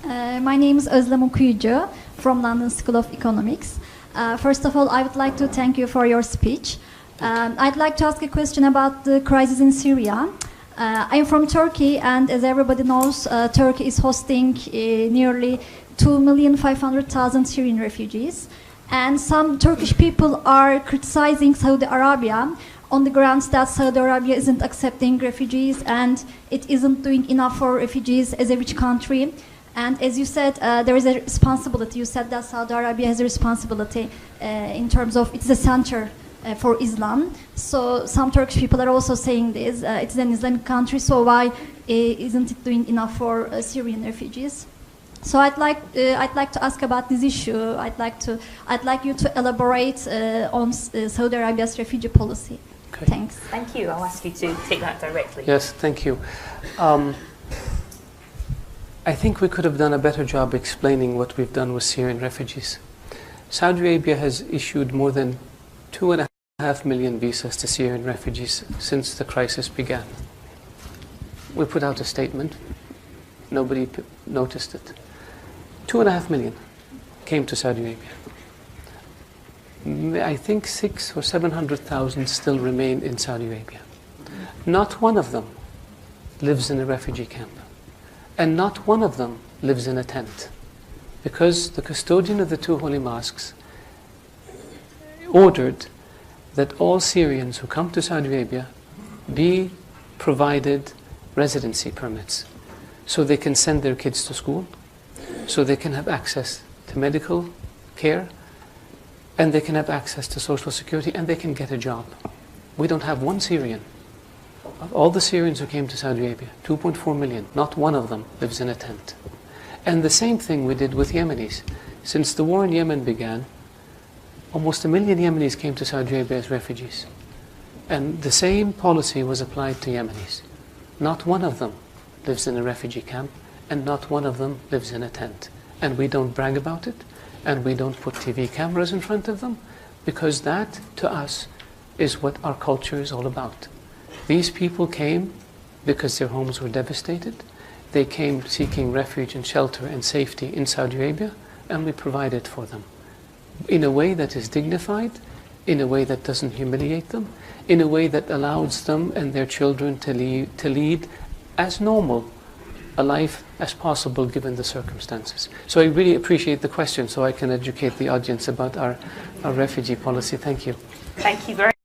My name is Özlem from London School of Economics. First of all, I would like to thank you for your speech. I'd like to ask a question about the crisis in Syria. I'm from Turkey, and as everybody knows, Turkey is hosting nearly 2,500,000 Syrian refugees. And some Turkish people are criticizing Saudi Arabia on the grounds that Saudi Arabia isn't accepting refugees and it isn't doing enough for refugees as a rich country. And as you said, there is a responsibility. You said that Saudi Arabia has a responsibility in terms of it's a center for Islam. So some Turkish people are also saying this. It's an Islamic country, so why isn't it doing enough for Syrian refugees? So I'd like to ask about this issue. I'd like you to elaborate on Saudi Arabia's refugee policy. Okay. Thanks. Thank you. I'll ask you to take that directly. Yes, thank you. I think we could have done a better job explaining what we've done with Syrian refugees. Saudi Arabia has issued more than 2.5 million visas to Syrian refugees since the crisis began. We put out a statement. Nobody noticed it. 2.5 million came to Saudi Arabia. I think 600,000 or 700,000 still remain in Saudi Arabia. Not one of them lives in a refugee camp. And not one of them lives in a tent. Because the custodian of the two holy mosques ordered that all Syrians who come to Saudi Arabia be provided residency permits so they can send their kids to school, so they can have access to medical care, and they can have access to social security, and they can get a job. We don't have one Syrian. Of all the Syrians who came to Saudi Arabia, 2.4 million, not one of them lives in a tent. And the same thing we did with Yemenis. Since the war in Yemen began, almost 1 million Yemenis came to Saudi Arabia as refugees. And the same policy was applied to Yemenis. Not one of them lives in a refugee camp, and not one of them lives in a tent. And we don't brag about it, and we don't put TV cameras in front of them, because that, to us, is what our culture is all about. These people came because their homes were devastated. They came seeking refuge and shelter and safety in Saudi Arabia, and we provided for them in a way that is dignified, in a way that doesn't humiliate them, in a way that allows them and their children to lead as normal a life as possible given the circumstances. So I really appreciate the question, so I can educate the audience about our refugee policy. Thank you. Thank you very much.